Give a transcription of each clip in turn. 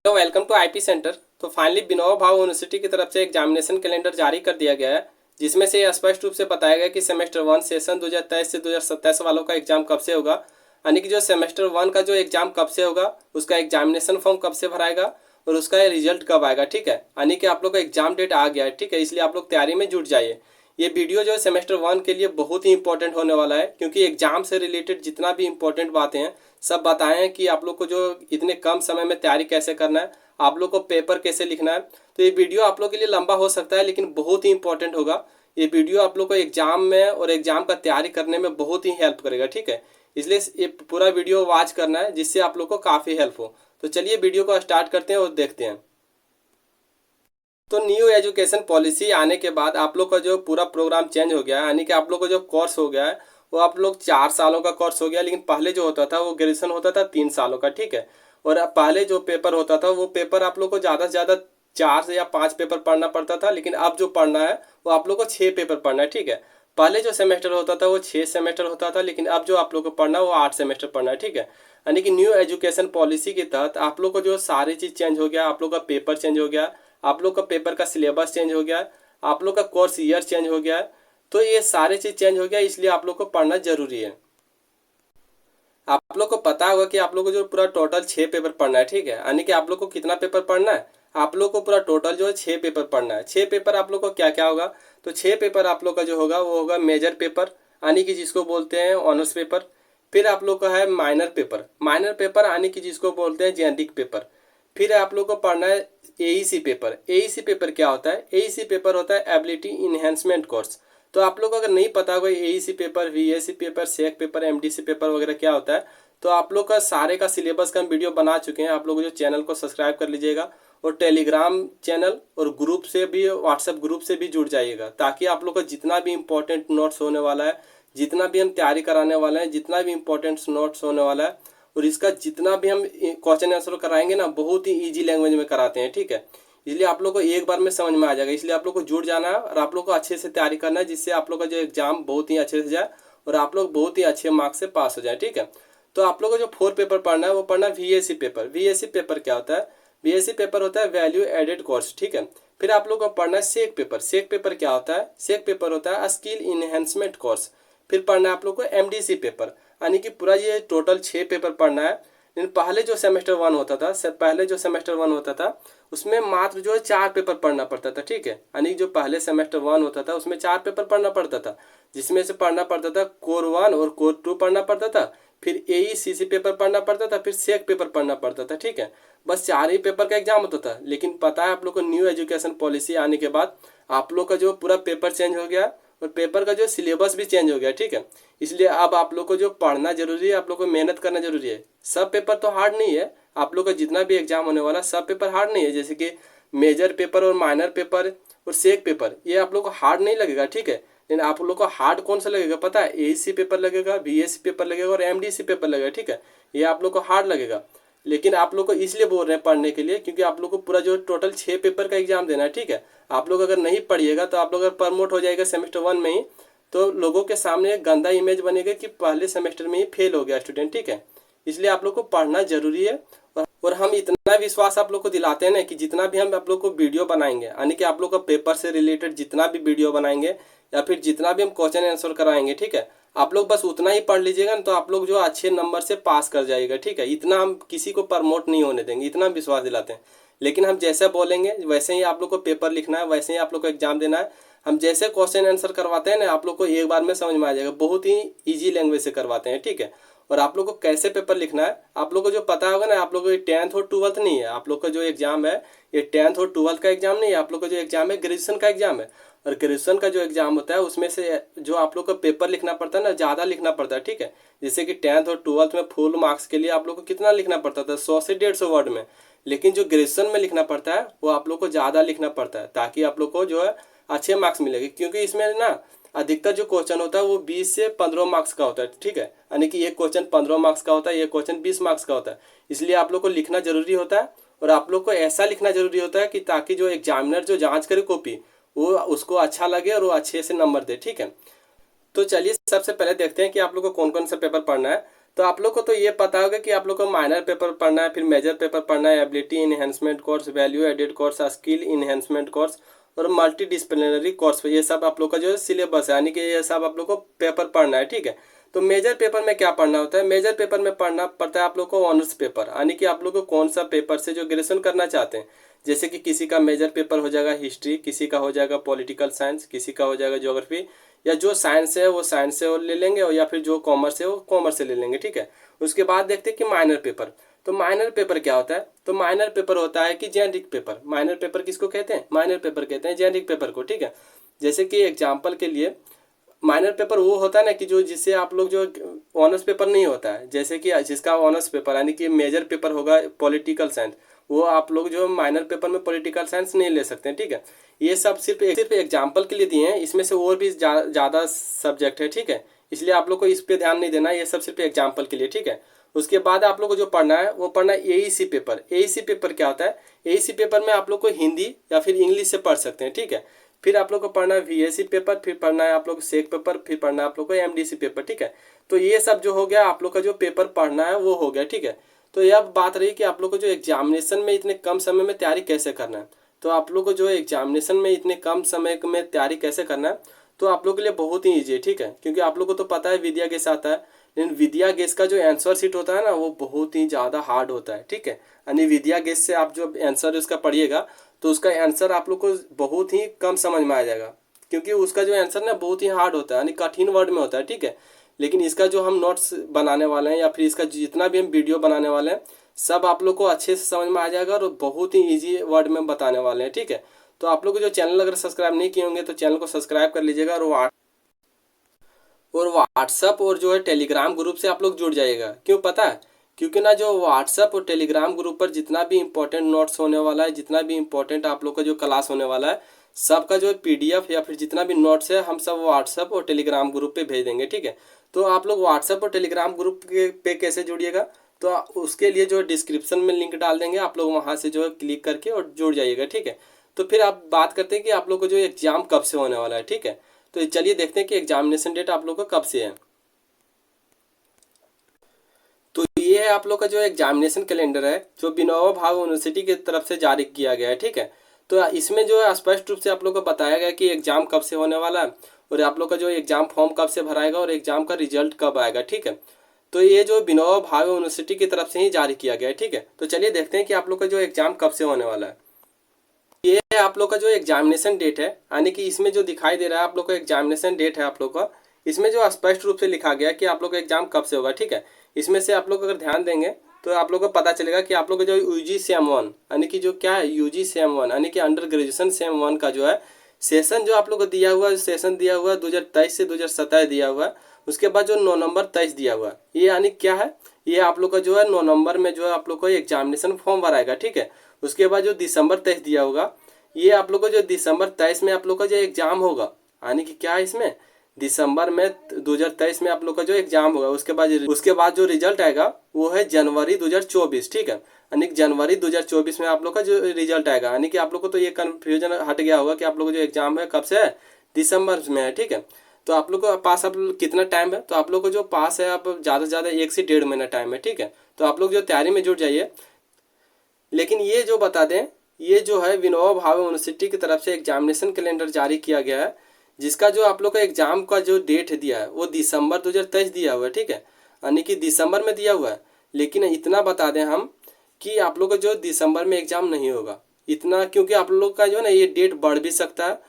Hello, welcome to IP centre. तो finally Vinoba Bhave university की तरफ से एग्जामिनेशन कैलेंडर जारी कर दिया गया है, जिसमें से ये स्पष्ट रूप से बताया गया कि सेमेस्टर 1 सेशन 2023 से 2027 वालों का एग्जाम कब से होगा। यानी कि जो सेमेस्टर 1 का जो एग्जाम कब से होगा, उसका एग्जामिनेशन फॉर्म कब से भराएगा और उसका रिजल्ट कब आएगा। ठीक है, यानी कि आप लोग का एग्जाम डेट आ गया है। ठीक है, इसलिए आप लोग तैयारी में जुट जाइए। ये वीडियो जो है सेमेस्टर 1 के लिए बहुत ही इंपॉर्टेंट होने वाला है, क्योंकि एग्जाम से रिलेटेड जितना भी इंपॉर्टेंट बातें हैं सब बताएं हैं कि आप लोग को जो इतने कम समय में तैयारी कैसे करना है, आप लोग को पेपर कैसे लिखना है। तो ये वीडियो आप लोग के लिए लंबा हो सकता है, लेकिन बहुत ही इंपॉर्टेंट होगा। ये वीडियो आप लोग को एग्जाम में और एग्जाम का तैयारी करने में बहुत ही हेल्प करेगा। ठीक है, इसलिए ये पूरा वीडियो वॉच करना है, जिससे आप लोग को काफ़ी हेल्प हो। तो चलिए वीडियो को स्टार्ट करते हैं और देखते हैं। तो न्यू एजुकेशन पॉलिसी आने के बाद आप लोग का जो पूरा प्रोग्राम चेंज हो गया है, यानी कि आप लोग का जो कोर्स हो गया है वो आप लोग 4 सालों का कोर्स हो गया। लेकिन पहले जो होता था वो ग्रेजुएशन होता था 3 सालों का। ठीक है, और अब पहले जो पेपर होता था वो पेपर आप लोग को ज़्यादा से ज़्यादा 4 से या 5 पेपर पढ़ना पड़ता था, लेकिन अब जो पढ़ना है वो आप लोग को 6 पेपर पढ़ना है। ठीक है, पहले जो सेमेस्टर होता था वो 6 सेमेस्टर होता था, लेकिन अब जो आप लोग को पढ़ना है वो 8 सेमेस्टर पढ़ना है। ठीक है, यानी कि न्यू एजुकेशन पॉलिसी के तहत आप लोग को जो सारी चीज़ चेंज हो गया, आप लोग का पेपर चेंज हो गया, आप लोग का पेपर का सिलेबस चेंज हो गया, आप लोग का कोर्स ईयर चेंज हो गया। तो ये सारी चीज़ चेंज हो गया, इसलिए आप लोग को पढ़ना जरूरी है। आप लोग को पता होगा कि आप लोग को जो पूरा टोटल 6 पेपर पढ़ना है। ठीक है, यानी कि आप लोग को कितना पेपर पढ़ना है, आप लोग को पूरा टोटल जो है 6 पेपर पढ़ना है। 6 पेपर आप लोग को क्या क्या होगा, तो 6 पेपर आप लोग का जो होगा वो होगा मेजर पेपर, यानी कि जिसको बोलते हैं ऑनर्स पेपर। फिर आप लोग का है माइनर पेपर, माइनर पेपर यानी कि जिसको बोलते हैं जेनरिक पेपर। फिर आप लोग को पढ़ना है एईसी पेपर। एईसी पेपर क्या होता है, एईसी पेपर होता है एबिलिटी इन्हेंसमेंट कोर्स। तो आप लोग को अगर नहीं पता होगा एईसी पेपर, वीएसी पेपर, सेक पेपर, एमडीसी पेपर वगैरह क्या होता है, तो आप लोग का सारे का सिलेबस का हम वीडियो बना चुके हैं। आप लोग जो चैनल को सब्सक्राइब कर लीजिएगा और टेलीग्राम चैनल और ग्रुप से भी, व्हाट्सएप ग्रुप से भी जुड़ जाइएगा, ताकि आप लोग का जितना भी इंपॉर्टेंट नोट्स होने वाला है, जितना भी हम तैयारी कराने वाले हैं, जितना भी इंपॉर्टेंट नोट्स होने वाला है और इसका जितना भी हम क्वेश्चन आंसर कराएंगे ना, बहुत ही ईजी लैंग्वेज में कराते हैं। ठीक है, इसलिए आप लोग को एक बार में समझ में आ जाएगा। इसलिए आप लोग को जुड़ जाना है और आप लोग को अच्छे से तैयारी करना है, जिससे आप लोग का जो एग्जाम बहुत ही अच्छे से जाए और आप लोग बहुत ही अच्छे मार्क्स से पास हो जाए। ठीक है, तो आप लोग को जो 4 पेपर पढ़ना है वो पढ़ना है वीएसी पेपर। वीएसी पेपर क्या होता है, वीएसी पेपर होता है वैल्यू एडेड कोर्स। ठीक है, फिर आप लोग को पढ़ना है सेक पेपर। सेक पेपर क्या होता है, सेक पेपर होता है स्किल इनहेंसमेंट कोर्स। फिर पढ़ना है आप लोग को एमडीसी पेपर, यानी कि पूरा ये टोटल 6 पेपर पढ़ना है। लेकिन पहले जो सेमेस्टर 1 होता था, पहले जो सेमेस्टर 1 होता था उसमें मात्र जो है 4 पेपर पढ़ना पड़ता था। ठीक है, यानी जो पहले सेमेस्टर 1 होता था उसमें 4 पेपर पढ़ना पड़ता था, जिसमें से पढ़ना पड़ता था कोर 1 और कोर 2 पढ़ना पड़ता था, फिर एईसीसी पेपर पढ़ना पड़ता था, फिर सेक पेपर पढ़ना पड़ता था। ठीक है, बस 4 ही पेपर का एग्जाम होता था। लेकिन पता है आप लोग को न्यू एजुकेशन पॉलिसी आने के बाद आप लोग का जो पूरा पेपर चेंज हो गया और पेपर का जो सिलेबस भी चेंज हो गया। ठीक है, इसलिए अब आप लोग को जो पढ़ना जरूरी है, आप लोग को मेहनत करना जरूरी है। सब पेपर तो हार्ड नहीं है, आप लोग का जितना भी एग्जाम होने वाला सब पेपर हार्ड नहीं है। जैसे कि मेजर पेपर और माइनर पेपर और सेक पेपर, ये आप लोग को हार्ड नहीं लगेगा। ठीक है, लेकिन आप लोग को हार्ड कौन सा लगेगा पता है, एईसी पेपर लगेगा, वीएसी पेपर लगेगा और एमडीसी पेपर लगेगा। ठीक है, ये आप लोग को हार्ड लगेगा। लेकिन आप लोग को इसलिए बोल रहे हैं पढ़ने के लिए, क्योंकि आप लोग को पूरा जो टोटल 6 पेपर का एग्जाम देना है। ठीक है, आप लोग अगर नहीं पढ़िएगा तो आप लोग अगर प्रमोट हो जाएगा सेमेस्टर 1 में ही, तो लोगों के सामने एक गंदा इमेज बनेगा कि पहले सेमेस्टर में ही फेल हो गया स्टूडेंट। ठीक है, इसलिए आप लोग को पढ़ना जरूरी है। और हम इतना विश्वास आप लोग को दिलाते हैं ना कि जितना भी हम आप लोग को वीडियो बनाएंगे, यानी कि आप लोग का पेपर से रिलेटेड जितना भी वीडियो बनाएंगे या फिर जितना भी हम क्वेश्चन आंसर कराएंगे, ठीक है, आप लोग बस उतना ही पढ़ लीजिएगा ना, तो आप लोग जो अच्छे नंबर से पास कर जाइएगा। ठीक है, इतना हम किसी को प्रमोट नहीं होने देंगे, इतना हम विश्वास दिलाते हैं। लेकिन हम जैसे बोलेंगे वैसे ही आप लोग को पेपर लिखना है, वैसे ही आप लोग को एग्जाम देना है। हम जैसे क्वेश्चन आंसर करवाते हैं ना, आप लोग को एक बार में समझ में आ जाएगा, बहुत ही ईजी लैंग्वेज से करवाते हैं। ठीक है, और आप लोग को कैसे पेपर लिखना है आप लोग को जो पता होगा ना, आप लोग को 10th और 12th नहीं है, आप लोग का जो एग्जाम है ये 10th और 12th का एग्जाम नहीं है, आप लोग का जो एग्जाम है ग्रेजुएशन का एग्जाम है। और ग्रेजुएशन का जो एग्जाम होता है उसमें से जो आप लोग का पेपर लिखना पड़ता है ना, ज़्यादा लिखना पड़ता है। ठीक है, जैसे कि 10th और 12th में फुल मार्क्स के लिए आप लोग को कितना लिखना पड़ता था, 100 से 150 वर्ड में। लेकिन जो ग्रेजुएशन में लिखना पड़ता है वो आप लोग को ज़्यादा लिखना पड़ता है, ताकि आप लोग को जो है अच्छे मार्क्स मिलेंगे। क्योंकि इसमें ना अधिकतर जो क्वेश्चन होता है वो 20 से 15 मार्क्स का होता है। ठीक है, यानी कि एक क्वेश्चन 15 मार्क्स का होता है, एक क्वेश्चन 20 मार्क्स का होता है। इसलिए आप लोग को लिखना जरूरी होता है, और आप लोग को ऐसा लिखना जरूरी होता है कि ताकि जो एग्जामिनर जो जांच करे कॉपी, वो उसको अच्छा लगे और वो अच्छे से नंबर दे। ठीक है, तो चलिए सबसे पहले देखते हैं कि आप लोग को कौन कौन सा पेपर पढ़ना है। तो आप लोग को तो ये पता होगा कि आप लोग को माइनर पेपर पढ़ना है, फिर मेजर पेपर पढ़ना है, ability enhancement course, value added course, skill enhancement course और मल्टी डिसिप्लिनरी कोर्स। ये सब आप लोग का जो है सिलेबस है, यानी कि ये सब आप लोग को पेपर पढ़ना है, ठीक है। तो मेजर पेपर में क्या पढ़ना होता है? मेजर पेपर में पढ़ना पड़ता है आप लोग को ऑनर्स पेपर, यानी कि आप लोग को कौन सा पेपर से जो ग्रेजुएशन करना चाहते हैं। जैसे कि किसी का मेजर पेपर हो जाएगा हिस्ट्री, किसी का हो जाएगा पॉलिटिकल साइंस, किसी का हो जाएगा ज्योग्राफी, या जो साइंस है वो साइंस से ले लेंगे, और या फिर जो कॉमर्स है वो कॉमर्स से ले लेंगे, ठीक है। उसके बाद देखते हैं कि माइनर पेपर। तो माइनर पेपर क्या होता है? तो माइनर पेपर होता है कि जेनरिक पेपर। माइनर पेपर किसको कहते हैं? माइनर पेपर कहते हैं जेनरिक पेपर को, ठीक है। जैसे कि एग्जाम्पल के लिए माइनर पेपर वो होता है ना कि जो जिससे आप लोग जो ऑनर्स पेपर नहीं होता है, जैसे कि जिसका ऑनर्स पेपर यानी कि मेजर पेपर होगा पॉलिटिकल साइंस, वो आप लोग जो माइनर पेपर में पॉलिटिकल साइंस नहीं ले सकते हैं, ठीक है। ये सब सिर्फ एग्जाम्पल के लिए दिए हैं, इसमें से और भी ज़्यादा सब्जेक्ट है, ठीक है। इसलिए आप लोग को इस पे ध्यान नहीं देना, ये सब सिर्फ एग्जाम्पल के लिए, ठीक है। उसके बाद आप लोग को जो पढ़ना है वो पढ़ना है एईसी पेपर। एईसी पेपर क्या होता है? एईसी पेपर में आप लोग को हिंदी या फिर इंग्लिश से पढ़ सकते हैं, ठीक है। फिर आप लोग को पढ़ना है वीएसी पेपर, फिर पढ़ना है आप लोग को सेक पेपर, फिर पढ़ना है आप लोग को एमडीसी पेपर, ठीक है। तो ये सब जो हो गया आप लोग का जो पेपर पढ़ना है वो हो गया, ठीक है। तो यह बात रही कि आप लोग को जो एग्जामिनेशन में इतने कम समय में तैयारी कैसे करना है। तो आप लोग को जो एग्जामिनेशन में इतने कम समय में तैयारी कैसे करना है, तो आप लोग के लिए बहुत ही ईजी है, ठीक है। क्योंकि आप लोग को तो पता है विद्या गैस आता है, लेकिन विद्या गैस का जो आंसर शीट होता है ना वो बहुत ही ज़्यादा हार्ड होता है, ठीक है। यानी विद्या गैस से आप जो आंसर उसका पढ़िएगा तो उसका आंसर आप लोग को बहुत ही कम समझ में आ जाएगा, क्योंकि उसका जो आंसर ना बहुत ही हार्ड होता है, यानी कठिन वर्ड में होता है, ठीक है। लेकिन इसका जो हम नोट्स बनाने वाले हैं या फिर इसका जितना भी हम वीडियो बनाने वाले हैं सब आप लोग को अच्छे से समझ में आ जाएगा और बहुत ही ईजी वर्ड में बताने वाले हैं, ठीक है। तो आप लोग को जो चैनल अगर सब्सक्राइब नहीं किए होंगे तो चैनल को सब्सक्राइब कर लीजिएगा, और व्हाट्सअप और जो है टेलीग्राम ग्रुप से आप लोग जुड़ जाइएगा। क्यों पता है? क्योंकि ना जो व्हाट्सअप और टेलीग्राम ग्रुप पर जितना भी इंपॉर्टेंट नोट्स होने वाला है, जितना भी इंपॉर्टेंट आप लोग का जो क्लास होने वाला है, सबका जो पीडीएफ या फिर जितना भी नोट्स है हम सब व्हाट्सअप और टेलीग्राम ग्रुप पे भेज देंगे, ठीक है। तो आप लोग व्हाट्सअप और टेलीग्राम ग्रुप पे कैसे जुड़िएगा? तो उसके लिए जो डिस्क्रिप्शन में लिंक डाल देंगे, आप लोग वहाँ से जो है क्लिक करके और जुड़ जाइएगा, ठीक है। तो फिर आप बात करते हैं कि आप लोग को जो एग्जाम कब से होने वाला है, ठीक है। तो चलिए देखते हैं कि एग्जामिनेशन डेट आप लोग का कब से है। तो ये है आप लोग का जो एग्जामिनेशन कैलेंडर है जो विनोबा भावे यूनिवर्सिटी की तरफ से जारी किया गया है, ठीक है। तो इसमें जो है स्पष्ट रूप से आप लोग को बताया गया कि एग्जाम कब से होने वाला है और आप लोग का जो एग्जाम फॉर्म कब से भराएगा और एग्जाम का रिजल्ट कब आएगा, ठीक है। तो ये जो विनोबा भावे यूनिवर्सिटी की तरफ से ही जारी किया गया है, ठीक है। तो चलिए देखते हैं कि आप लोग का जो एग्जाम कब से होने वाला है। ये है आप लोग का जो एग्जामिनेशन डेट है, यानी कि इसमें जो दिखाई दे रहा है आप लोग का एग्जामिनेशन डेट है आप लोग का, इसमें जो स्पष्ट रूप से लिखा गया कि आप लोग का एग्जाम कब से होगा, ठीक है। इसमें से आप लोग अगर ध्यान देंगे तो आप लोग को पता चलेगा कि आप लोग का जो यूजी सेम वन, यानी कि जो क्या है यूजी सेम वन, यानी कि अंडर ग्रेजुएशन सेम वन का जो है सेशन जो आप लोग को दिया हुआ है, सेशन दिया हुआ है 2023 से 2027 दिया हुआ है। उसके बाद जो 9 नवंबर 23 दिया हुआ है, ये यानी क्या है, ये आप लोग का जो है 9 नवंबर में जो है आप लोग को एग्जामिनेशन फॉर्म भराएगा, ठीक है। उसके बाद जो दिसंबर 23 दिया होगा, ये आप लोग को जो दिसंबर 23 में आप लोग का जो एग्जाम होगा, यानी कि क्या है इसमें दिसंबर में 2023 में आप लोग का जो एग्जाम होगा, उसके बाद जो रिजल्ट आएगा वो है जनवरी 2024, ठीक है। यानी कि जनवरी 2024 में आप लोग का जो रिजल्ट आएगा, यानी कि आप लोग को तो ये कन्फ्यूजन हट गया होगा कि आप लोग का जो एग्जाम है कब से है, दिसंबर में है, ठीक है। तो आप लोग को पास आप कितना टाइम है, तो आप लोग को जो पास है आप ज़्यादा से ज़्यादा 1 से 1.5 महीना टाइम है, ठीक है। तो आप लोग जो तैयारी में जुट जाइए। लेकिन ये जो बता दें, ये जो है विनोबा भावे यूनिवर्सिटी की तरफ से एग्जामिनेशन कैलेंडर जारी किया गया है, जिसका जो आप लोग का एग्जाम का जो डेट दिया है वो दिसंबर 2023 दिया हुआ है, ठीक है। यानी कि दिसंबर में दिया हुआ है। लेकिन इतना बता दें हम कि आप लोग का जो दिसंबर में एग्जाम नहीं होगा, इतना क्योंकि आप लोग का जो है ना ये डेट बढ़ भी सकता है,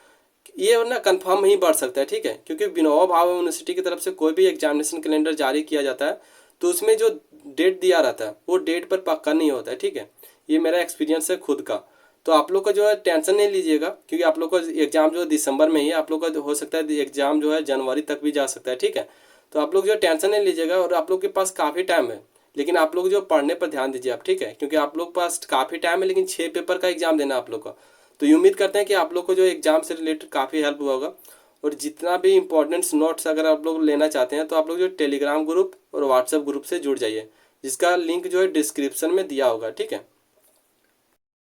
ये ना कंफर्म ही बढ़ सकता है, ठीक है। क्योंकि विनोबा भावे यूनिवर्सिटी की तरफ से कोई भी एग्जामिनेशन कैलेंडर जारी किया जाता है तो उसमें जो डेट दिया रहता है वो डेट पर पक्का नहीं होता है, ठीक है। ये मेरा एक्सपीरियंस है खुद का। तो आप लोग का जो है टेंशन नहीं लीजिएगा, क्योंकि आप लोग का एग्जाम जो है दिसंबर में ही है, आप लोग का हो सकता है एग्जाम जो है जनवरी तक भी जा सकता है, ठीक है। तो आप लोग जो टेंशन नहीं लीजिएगा और आप लोग के पास काफ़ी टाइम है, लेकिन आप लोग जो पढ़ने पर ध्यान दीजिए आप, ठीक है। क्योंकि आप लोग के पास काफ़ी टाइम है, लेकिन 6 पेपर का एग्जाम देना है आप लोग का। तो ये उम्मीद करते हैं कि आप लोग को जो एग्जाम से रिलेटेड काफ़ी हेल्प हुआ होगा। और जितना भी इंपॉर्टेंट्स नोट्स अगर आप लोग लेना चाहते हैं तो आप लोग जो टेलीग्राम ग्रुप और व्हाट्सएप ग्रुप से जुड़ जाइए, जिसका लिंक जो है डिस्क्रिप्शन में दिया होगा, ठीक है।